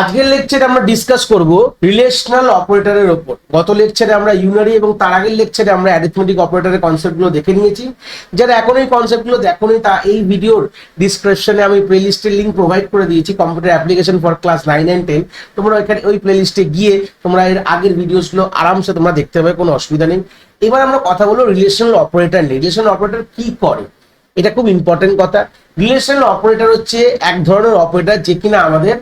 আজকের লেকচারে আমরা ডিসকাস করব রিলেশনাল অপারেটরের উপর। গত লেকচারে আমরা ইউনারি এবং তার আগের লেকচারে আমরা অ্যারিথমেটিক অপারেটরের কনসেপ্টগুলো দেখে নিয়েছি। যারা এখন এই কনসেপ্টগুলো দেখোনি, তা এই ভিডিওর ডিসক্রিপশনে আমি প্লেলিস্টের লিঙ্ক প্রোভাইড করে দিয়েছি, computer application for class 9 and 10। তোমরা এখানে ওই প্লেলিস্টে গিয়ে তোমরা এর আগের ভিডিওসগুলো আরামসে তোমরা দেখতে পাবে, কোনো অসুবিধা নেই। এবার আমরা কথা বলবো রিলেশনাল অপারেটর নিয়ে। রিলেশনাল অপারেটর কি করে, এটা খুব ইম্পর্টেন্ট কথা। রিলেশনাল অপারেটর হচ্ছে এক ধরনের অপারেটর যে কিনা আমাদের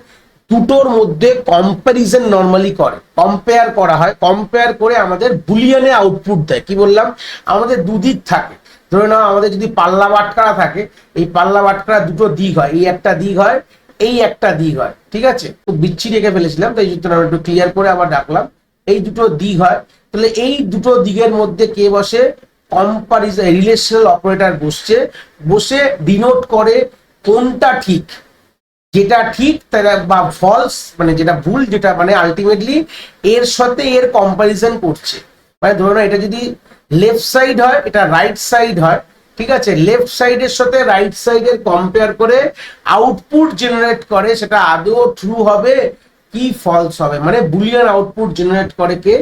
দুটোর মধ্যে কম্প্যারিজন নরমালি করে, কম্পেয়ার করা হয়, কম্পেয়ার করে আমাদের বুলিয়ানে আউটপুট দেয়। কি বললাম, আমাদের দুদিক থাকে। ধরে নাও আমাদের যদি পাল্লা বাটখারা থাকে, এই পাল্লা বাটখারা দুটো দিক হয়, এই একটা দিক হয়, এই একটা দিক হয়, ঠিক আছে। তো বিচ্ছিরি রেখে ফেলেছিলাম, তাই জন্য আমরা একটু ক্লিয়ার করে আবার ডাকলাম। এই দুটো দিক হয়, তাহলে এই দুটো দিকের মধ্যে কে বসে? কম্পারিজন রিলেশনাল অপারেটর বসছে, বসে ডিনোট করে কোনটা ঠিক, যেটা ঠিক তারা বা ফলস, মানে যেটা ভুল, যেটা মানে আলটিমেটলি এর সাথে এর কম্পারিজন করছে। মানে ধরো না, এটা যদি লেফট সাইড হয়, এটা রাইট সাইড হয়, ঠিক আছে। লেফট সাইডের সাথে রাইট সাইডের কম্পেয়ার করে আউটপুট জেনারেট করে, সেটা আদৌ ট্রু হবে কি ফলস হবে, মানে বুলিয়ান আউটপুট জেনারেট করে কে?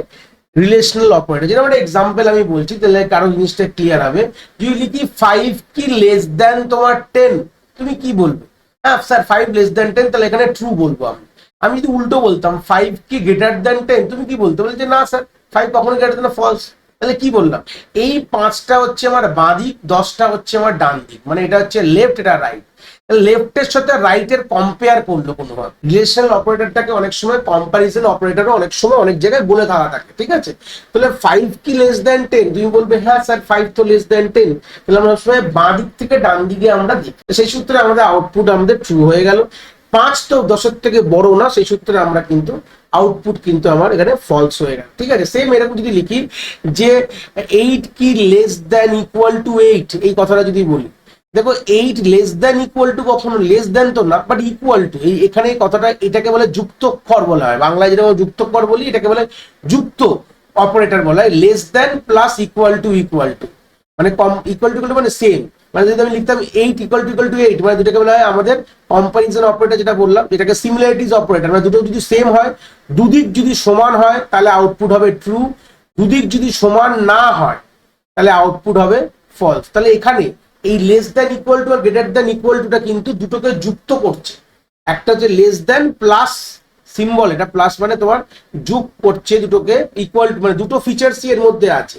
Relational operator. যেটা একটা এক্সাম্পল আমি বলছি, তাহলে কারো জিনিসটা ক্লিয়ার হবে। যদি লিখি 5 কি লেস দ্যান তোমার 10, তুমি কি বলবে? হ্যাঁ স্যার 5 লেস দ্যান 10, তাহলে এখানে ট্রু বলবো আমি। আমি যদি উল্টো বলতাম 5 কি গ্রেটার দ্যান 10, তুমি কি বলতে? বলছে না স্যার 5 কখনো গ্রেটার দ্যান, ফলস। তাহলে কি বললাম? এই 5টা হচ্ছে আমার বাঁ দিক, 10টা হচ্ছে আমার ডান দিক, মানে এটা হচ্ছে লেফট, এটা রাইট। লেফটের সাথে রাইটের কম্পেয়ার করলো কোনোভাবে। রিলেশনাল অপারেটরটাকে অনেক সময় কম্পারিজন অপারেটরও অনেক সময় অনেক জায়গায় বলে থাকা থাকে, ঠিক আছে। তাহলে 5 কি লেস দ্যান 10, তুমি বলবে হ্যাঁ স্যার 5 তো লেস দ্যান 10। তাহলে আমরা সময় বাঁ দিক থেকে ডান দিকে আমরা দেখি, সেই সূত্রে আমাদের আউটপুট আমাদের ট্রু হয়ে গেল। 5 তো 10-এর থেকে বড় না, সেই সূত্রে আমরা কিন্তু আউটপুট কিন্তু আমার এখানে ফলস হয়ে গেল, ঠিক আছে। সেম এরকম যদি লিখি যে 8 কি লেস দ্যান ইকুয়াল টু 8, এই কথাটা যদি বলি, দেখো 8 লেস দ্যান ইকুয়াল টু, কখনো লেস দ্যান তো না, বাট ইকুয়াল টু। এই এখানে কথাটা, এটাকে বলে যুক্তক্ষর বলা হয়, বাংলায় যেটা যুক্তক্ষর বলি, এটাকে বলে যুক্ত অপারেটর বলা হয়। Less than plus equal to, মানে কম, ইকুয়াল টু মানে সেম। মানে যদি আমি লিখতাম 8 ইকুয়াল টু 8, মানে দুটাকে বলা হয় আমাদের কম্পারিজন অপারেটর, যেটা বললাম যেটাকে সিমিলারিটিজ অপারেটর। মানে দুটো যদি সেম হয়, দুদিক যদি সমান হয়, তাহলে আউটপুট হবে ট্রু। দুদিক যদি সমান না হয়, তাহলে আউটপুট হবে ফলস। তাহলে এখানে এই লেস দ্যান ইকুয়াল টু আর গ্রেটার দ্যান ইকুয়াল টুটা কিন্তু দুটোকে যুক্ত করছে। একটা হচ্ছে লেস দ্যান প্লাস সিম্বল, এটা প্লাস মানে তোমার যোগ করছে দুটোকে, ইকুয়াল টু মানে দুটো ফিচার্সই এর মধ্যে আছে,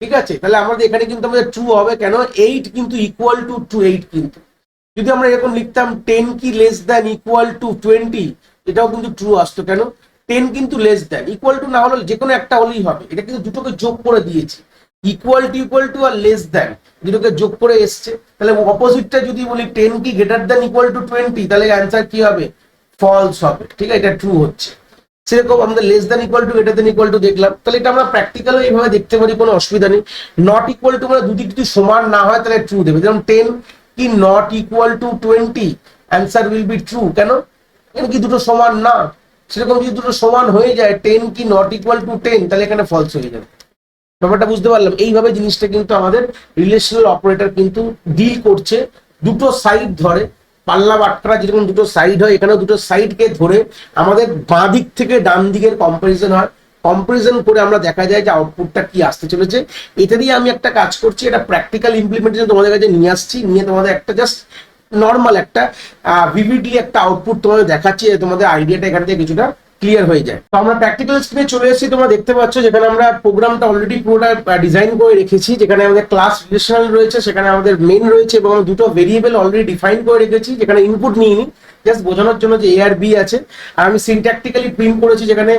ঠিক আছে। তাহলে আমাদের এখানে কিন্তু আমাদের ট্রু হবে, কেন? 8 কিন্তু ইকুয়াল টু 8 কিন্তু। যদি আমরা এরকম লিখতাম 10 কি লেস দ্যান ইকুয়াল টু 20, এটাও কিন্তু ট্রু আসতো। কেন? 10 কিন্তু লেস দ্যান, ইকুয়াল টু না হলে যে কোনো একটা হলেই হবে, এটা কিন্তু দুটোকে যোগ করে দিয়েছি। ইকুয়াল টু আর লেস দ্যান দুটোকে যোগ করে এসছে। তাহলে অপোজিটটা যদি বলি 10 কি গ্রেটার দ্যান ইকুয়াল টু 20, তাহলে অ্যান্সার কি হবে? ফলস হবে, ঠিক আছে, এটা ট্রু হচ্ছে। সেরকম আমাদের less than equal two greater than equal two দেখলাম, তাহলে এটা আমরা প্র্যাকটিক্যালও এইভাবে দেখতে পারি, কোনো অসুবিধা নেই। নট ইকুয়াল টু মানে দুদিক যদি সমান না হয়, তাহলে ট্রু দেবে। যেমন 10 কি not equal two 20, answer will be true. কেন? এখানে কি দুটো সমান না? সেরকম যদি দুটো সমান হয়ে যায়, 10 কি নট ইকুয়াল টু 10, তাহলে এখানে ফলস হয়ে যাবে। ব্যাপারটা বুঝতে পারলাম? এইভাবে জিনিসটা কিন্তু আমাদের রিলেশনাল অপারেটর কিন্তু ডিল করছে, দুটো সাইড ধরে। পাল্লা বাটখারা যেরকম দুটো সাইড হয়, এখানেও দুটো সাইডকে ধরে আমাদের বাঁ দিক থেকে ডান দিকের কম্পারিজন হয়। কম্পারিজন করে আমরা দেখা যায় যে আউটপুটটা কি আসতে চলেছে। এটা দিয়ে আমি একটা কাজ করছি, এটা প্র্যাকটিক্যাল ইমপ্লিমেন্টেশন তোমাদের কাছে নিয়ে আসছি, নিয়ে তোমাদের একটা জাস্ট নর্মাল একটা ভিভিডলি একটা আউটপুট তোমাদের দেখাচ্ছি, তোমাদের আইডিয়াটা এখান থেকে কিছুটা ক্লিয়ার হয়ে যায়। তো আমরা প্র্যাকটিক্যাল স্ক্রিনে চলে এসেছি, তোমরা দেখতে পাচ্ছ যেখানে আমরা প্রোগ্রামটা অলরেডি পুরোটা ডিজাইন করে রেখেছি। যেখানে আমাদের ক্লাস রিলেশনাল রয়েছে, সেখানে আমাদের মেন রয়েছে, এবং দুটো ভেরিয়েবল অলরেডি ডিফাইন করে রেখেছি, যেখানে ইনপুট নিইনি, জাস্ট বোঝানোর জন্য যে এ আর বি আছে। আর আমি সিনট্যাকটিক্যালি প্রিন্ট করেছি, যেখানে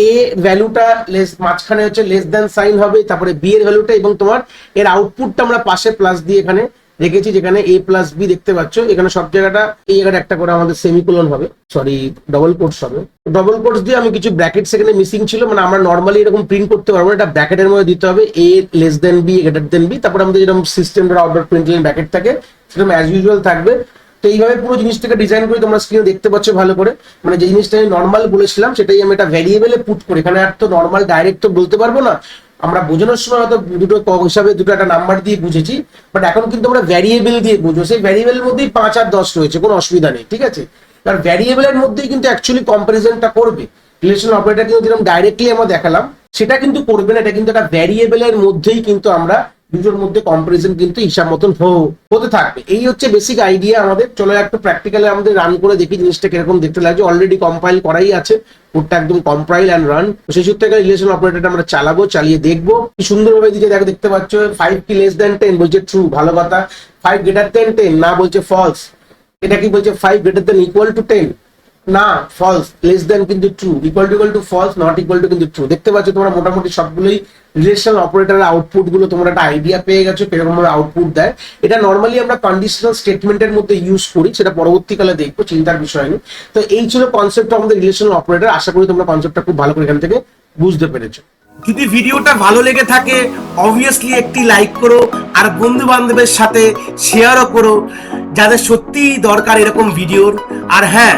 এ ভ্যালুটা লেস, মাঝখানে হচ্ছে লেস দ্যান সাইন হবে, তারপরে বি এর ভ্যালুটা, এবং তোমার এর আউটপুটটা আমরা পাশে প্লাস দিয়ে এখানে রেখেছি, যেখানে এ প্লাস বি দেখতে পাচ্ছ। এখানে সব জায়গাটা, এই জায়গাটা একটা করে আমাদের সেমিকোলন হবে, সরি ডবল কোটস হবে। ডবল কোটস দিয়ে আমি কিছু ব্র্যাকেটস এখানে মিসিং ছিল, মানে আমরা নর্মালি এরকম প্রিন্ট করতে পারবো, এটা ব্র্যাকেটের মধ্যে দিতে হবে, A less than B greater than B. তারপরে আমাদের যেরকম সিস্টেম আউটডোর প্রিন্টিং ব্র্যাকেট থাকে, সেরকম অ্যাজ ইউজুয়াল থাকবে। তো এইভাবে পুরো জিনিসটাকে ডিজাইন করে তোমরা স্ক্রিনে দেখতে পাচ্ছ ভালো করে। মানে যে জিনিসটা আমি নর্মাল বলেছিলাম, সেটাই আমি একটা ভ্যারিয়েবলে পুট করি। এখানে আর তো নর্মাল ডাইরেক্ট তো বলতে পারবো না, আমরা বোঝানোর সময় হয়তো দুটো হিসাবে দুটো একটা নাম্বার দিয়ে বুঝেছি, বাট এখন কিন্তু আমরা ভ্যারিয়েবল দিয়ে বুঝবো। সেই ভ্যারিয়েবলের মধ্যেই 5 আর 10 রয়েছে, কোনো অসুবিধা নেই, ঠিক আছে। কারণ ভ্যারিয়েবলের মধ্যেই কিন্তু অ্যাকচুয়ালি কম্পারিজনটা করবে। রিলেশনাল অপারেটর কিন্তু যেরকম ডাইরেক্টলি আমরা দেখালাম সেটা কিন্তু করবে না, এটা কিন্তু একটা ভ্যারিয়েবলের মধ্যেই কিন্তু আমরা দুটোর মধ্যে কম্পারিজন কিন্তু হিসাব মতন হতে থাকবে। এই হচ্ছে বেসিক আইডিয়া আমাদের। চলো একটু প্র্যাকটিক্যালি আমাদের রান করে দেখি জিনিসটা কিরকম দেখতে লাগছে। অলরেডি কম্পাইল করাই আছে, কোডটা একদম কম্পাইল অ্যান্ড রান। সেই সূত্রে রিলেশন অপারেটরটা আমরা চালাবো, চালিয়ে দেখবো কি সুন্দরভাবে দিকে দেখো, দেখতে পাচ্ছ 5 কি লেস দেন 10 বলছে ট্রু, ভালো কথা। 5 গ্রেটার দেন 10 না, বলছে ফলস। এটা কি বলছে 5 গ্রেটার দেন ইকুয়াল টু 10 না, ফলস। লেস দেন কিন্তু true, equal to false, not equal to কিন্তু ট্রু। দেখতে পাচ্ছ তোমরা মোটামুটি সবগুলোই রিলেশনাল অপারেটরের আউটপুট গুলো তোমরা একটা আইডিয়া পেয়ে গেছো কিরকম ভাবে আউটপুট দেয়। এটা নর্মালি আমরা কন্ডিশনাল স্টেটমেন্টের মধ্যে ইউজ করি, সেটা পরবর্তীকালে দেখবো, চিন্তার বিষয় নেই। তো এই ছিল কনসেপ্ট আমাদের রিলেশনাল অপারেটর। আশা করি তোমরা কনসেপ্টটা খুব ভালো করে এখান থেকে বুঝতে পেরেছো। যদি ভিডিওটা ভালো লেগে থাকে অবভিয়াসলি একটি লাইক করো, আর বন্ধু বান্ধবের সাথে শেয়ারও করো যাদের সত্যিই দরকার এরকম ভিডিওর। আর হ্যাঁ,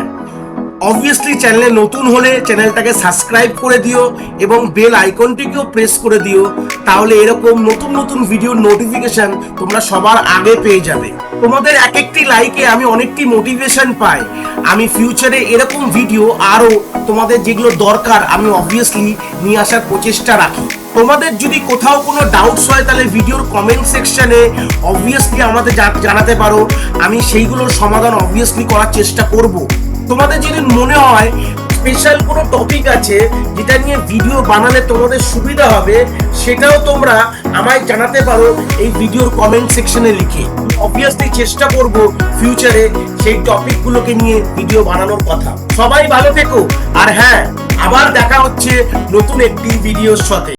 অবভিয়াসলি চ্যানেলে নতুন হলে চ্যানেলটাকে সাবস্ক্রাইব করে দিও এবং বেল আইকনটিকেও প্রেস করে দিও, তাহলে এরকম নতুন নতুন ভিডিওর নোটিফিকেশন তোমরা সবার আগে পেয়ে যাবে। তোমাদের এক একটি লাইকে আমি অনেকটি মোটিভেশন পাই, আমি ফিউচারে এরকম ভিডিও আরো তোমাদের যেগুলো দরকার আমি অবভিয়াসলি নিয়ে আসার প্রচেষ্টা রাখি। তোমাদের যদি কোথাও কোনো ডাউটস হয় তাহলে ভিডিওর কমেন্ট সেকশনে অবভিয়াসলি আমাদের জানাতে পারো, আমি সেইগুলোর সমাধান অবভিয়াসলি করার চেষ্টা করব। তোমাদের যদি মনে হয় স্পেশাল কোনো টপিক আছে যেটা নিয়ে ভিডিও বানালে তোমাদের সুবিধা হবে, সেটাও তোমরা আমায় জানাতে পারো এই ভিডিওর কমেন্ট সেকশনে লিখে। অবভিয়াসলি চেষ্টা করব ফিউচারে সেই টপিকগুলোকে নিয়ে ভিডিও বানানোর কথা। সবাই ভালো থেকো, আর হ্যাঁ, আবার দেখা হচ্ছে নতুন একটি ভিডিওর সাথে।